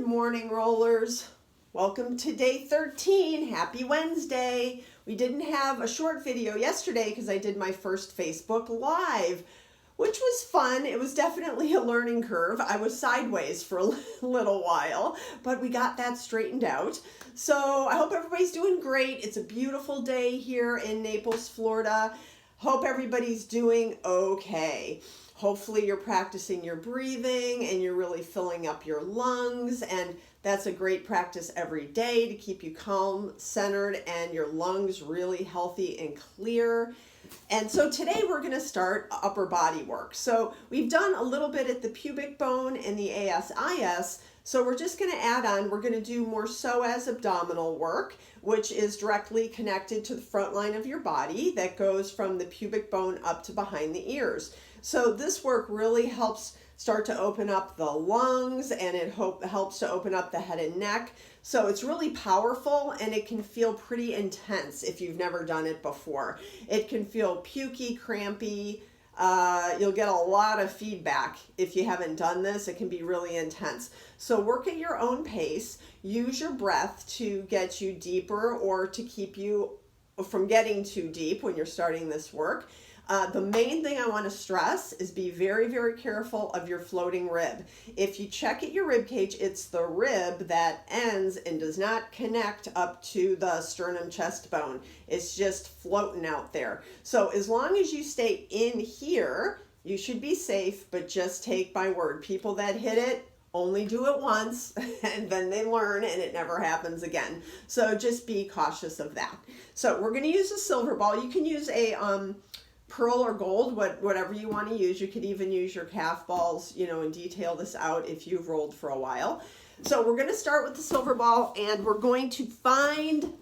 morning, rollers. Welcome to day 13. Happy Wednesday. We didn't have a short video yesterday because I did my first Facebook Live, which was fun. It was definitely a learning curve. I was sideways for a little while, but we got that straightened out. So I hope everybody's doing great. It's a beautiful day here in Naples, Florida. Hope everybody's doing okay. Hopefully you're practicing your breathing and you're really filling up your lungs, and that's a great practice every day to keep you calm, centered, and your lungs really healthy and clear. And so today we're going to start upper body work. So we've done a little bit at the pubic bone and the ASIS. So we're just going to add on, we're going to do more psoas abdominal work, which is directly connected to the front line of your body that goes from the pubic bone up to behind the ears. So this work really helps start to open up the lungs, and it helps to open up the head and neck. So it's really powerful, and it can feel pretty intense if you've never done it before. It can feel pukey, crampy. You'll get a lot of feedback if you haven't done this. It can be really intense. So work at your own pace. Use your breath to get you deeper or to keep you from getting too deep when you're starting this work. The main thing I want to stress is be very, very careful of your floating rib. If you check at your rib cage, it's the rib that ends and does not connect up to the sternum chest bone. It's just floating out there. So as long as you stay in here, you should be safe, but just take my word. People that hit it only do it once and then they learn and it never happens again. So just be cautious of that. So we're going to use a silver ball. You can use a pearl or gold, whatever you want to use. You could even use your calf balls, and detail this out if you've rolled for a while. So we're going to start with the silver ball, and we're going to find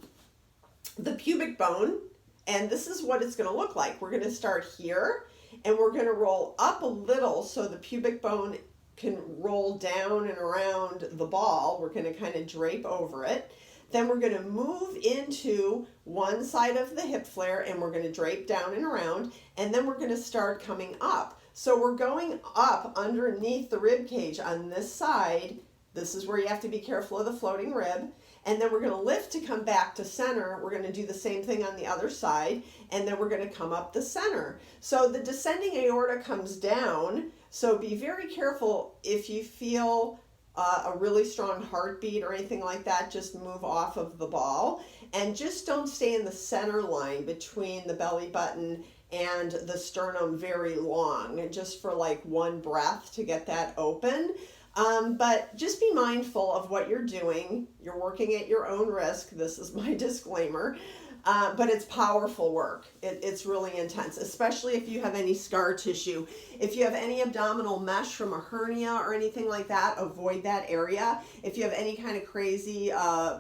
the pubic bone, and this is what it's going to look like. We're going to start here, and we're going to roll up a little so the pubic bone can roll down and around the ball. We're going to kind of drape over it. Then we're going to move into one side of the hip flare, and we're going to drape down and around, and then we're going to start coming up. So we're going up underneath the rib cage on this side. This is where you have to be careful of the floating rib. And then we're going to lift to come back to center. We're going to do the same thing on the other side, and then we're going to come up the center. So the descending aorta comes down, so be very careful if you feel a really strong heartbeat or anything like that. Just move off of the ball, and just don't stay in the center line between the belly button and the sternum very long, just for like one breath to get that open. But just be mindful of what you're doing. You're working at your own risk. This is my disclaimer. But it's powerful work. It's really intense, especially if you have any scar tissue. If you have any abdominal mesh from a hernia or anything like that, avoid that area. If you have any kind of crazy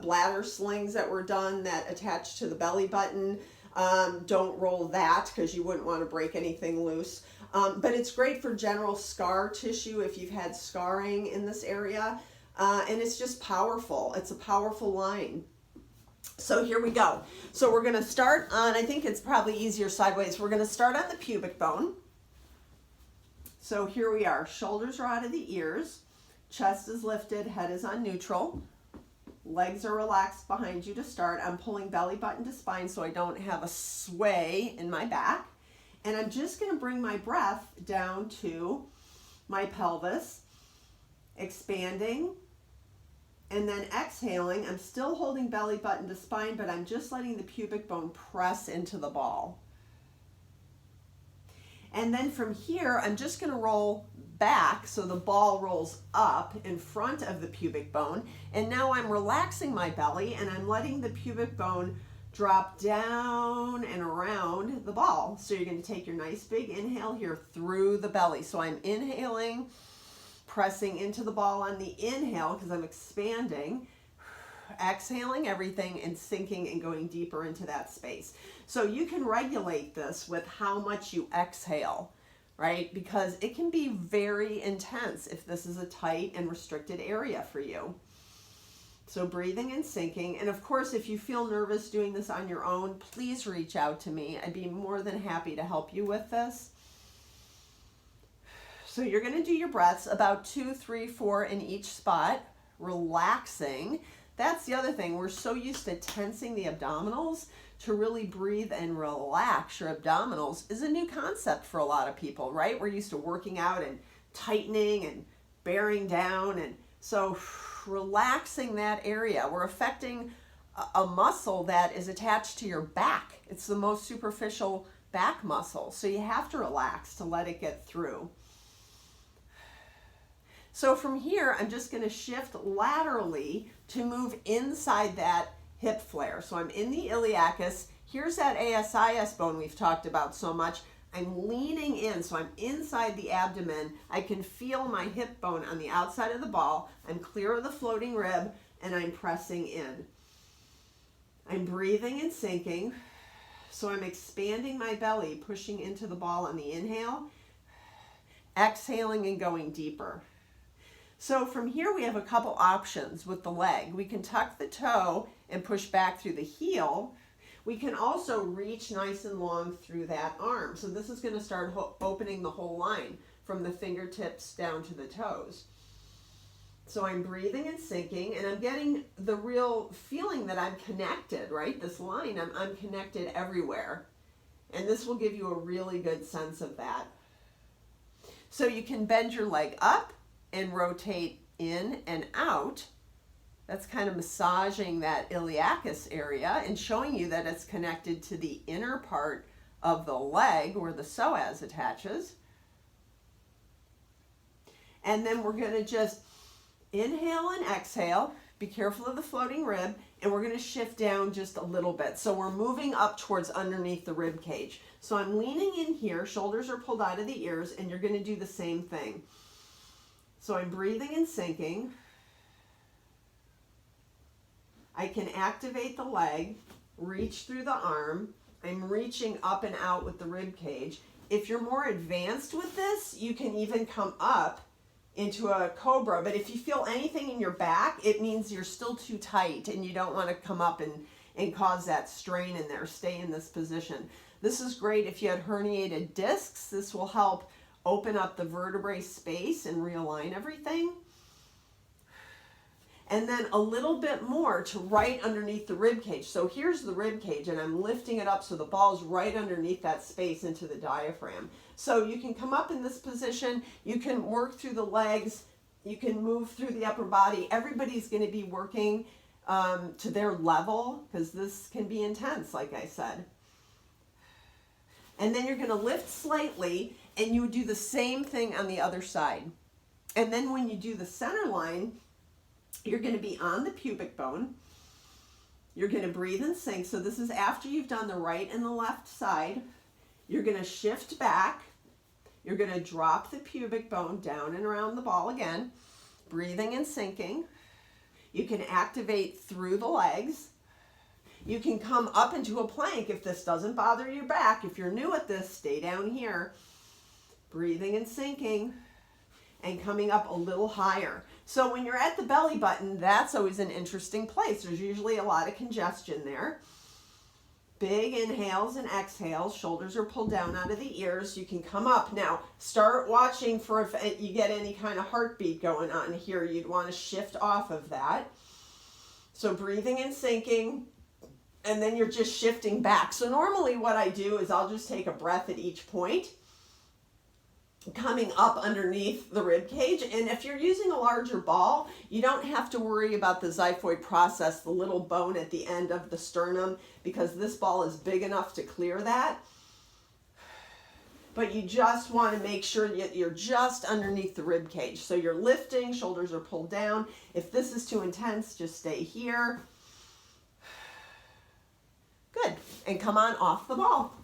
bladder slings that were done that attach to the belly button, don't roll that because you wouldn't want to break anything loose. But it's great for general scar tissue if you've had scarring in this area. And it's just powerful. It's a powerful line. So here we go. So we're going to start on, I think it's probably easier sideways. We're going to start on the pubic bone. So here we are. Shoulders are out of the ears. Chest is lifted. Head is on neutral. Legs are relaxed behind you to start. I'm pulling belly button to spine so I don't have a sway in my back. And I'm just going to bring my breath down to my pelvis, expanding. And then exhaling. I'm still holding belly button to spine, but I'm just letting the pubic bone press into the ball. And then from here, I'm just going to roll back so the ball rolls up in front of the pubic bone. And now I'm relaxing my belly, and I'm letting the pubic bone drop down and around the ball. So you're going to take your nice big inhale here through the belly. So I'm inhaling, pressing into the ball on the inhale because I'm expanding, exhaling everything and sinking and going deeper into that space. So you can regulate this with how much you exhale, right? Because it can be very intense if this is a tight and restricted area for you. So breathing and sinking. And of course, if you feel nervous doing this on your own, please reach out to me. I'd be more than happy to help you with this. So you're going to do your breaths about 2, 3, 4 in each spot. relaxing. That's the other thing. We're so used to tensing the abdominals. To really breathe and relax your abdominals is a new concept for a lot of people, right? We're used to working out and tightening and bearing down, and so relaxing that area. We're affecting a muscle that is attached to your back. It's the most superficial back muscle, so you have to relax to let it get through. So from here, I'm just going to shift laterally to move inside that hip flare. So I'm in the iliacus. Here's that ASIS bone we've talked about so much. I'm leaning in, so I'm inside the abdomen. I can feel my hip bone on the outside of the ball. I'm clear of the floating rib, and I'm pressing in. I'm breathing and sinking. So I'm expanding my belly, pushing into the ball on the inhale, exhaling and going deeper. So from here we have a couple options with the leg. We can tuck the toe and push back through the heel. We can also reach nice and long through that arm. So this is going to start opening the whole line from the fingertips down to the toes. So I'm breathing and sinking, and I'm getting the real feeling that I'm connected, right? This line, I'm connected everywhere. And this will give you a really good sense of that. So you can bend your leg up and rotate in and out. That's kind of massaging that iliacus area and showing you that it's connected to the inner part of the leg where the psoas attaches. And then we're going to just inhale and exhale. Be careful of the floating rib, and we're going to shift down just a little bit. So we're moving up towards underneath the rib cage. So I'm leaning in here, shoulders are pulled out of the ears, and you're going to do the same thing. So I'm breathing and sinking. I can activate the leg, reach through the arm. I'm reaching up and out with the rib cage. If you're more advanced with this, you can even come up into a cobra. But if you feel anything in your back, it means you're still too tight and you don't want to come up and cause that strain in there. Stay in this position. This is great if you had herniated discs. This will help open up the vertebrae space and realign everything. And then a little bit more to right underneath the rib cage. So here's the rib cage, and I'm lifting it up so the ball's right underneath that space into the diaphragm. So you can come up in this position, you can work through the legs, you can move through the upper body. Everybody's going to be working to their level, because this can be intense, like I said. And then you're going to lift slightly, and you would do the same thing on the other side. And then when you do the center line, you're going to be on the pubic bone. You're going to breathe and sink. So this is after you've done the right and the left side. You're going to shift back. You're going to drop the pubic bone down and around the ball again, breathing and sinking. You can activate through the legs. You can come up into a plank if this doesn't bother your back. If you're new at this, stay down here, breathing and sinking, and coming up a little higher. So when you're at the belly button, that's always an interesting place. There's usually a lot of congestion there. Big inhales and exhales. Shoulders are pulled down out of the ears. You can come up. Now, start watching for if you get any kind of heartbeat going on here. You'd want to shift off of that. So breathing and sinking, and then you're just shifting back. So normally what I do is I'll just take a breath at each point, coming up underneath the rib cage. And if you're using a larger ball, you don't have to worry about the xiphoid process, the little bone at the end of the sternum, because this ball is big enough to clear that. But you just want to make sure you're just underneath the rib cage. So you're lifting, shoulders are pulled down. If this is too intense, just stay here. Good. And come on off the ball.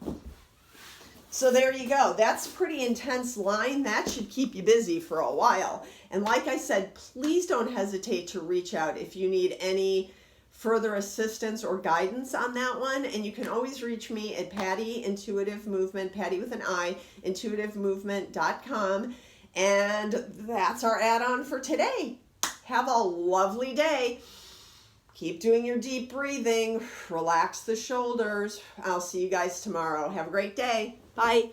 So there you go. That's a pretty intense line. That should keep you busy for a while. And like I said, please don't hesitate to reach out if you need any further assistance or guidance on that one. And you can always reach me at Patty Intuitive Movement, Patty with an I, intuitivemovement.com. And that's our add-on for today. Have a lovely day. Keep doing your deep breathing. Relax the shoulders. I'll see you guys tomorrow. Have a great day. Bye.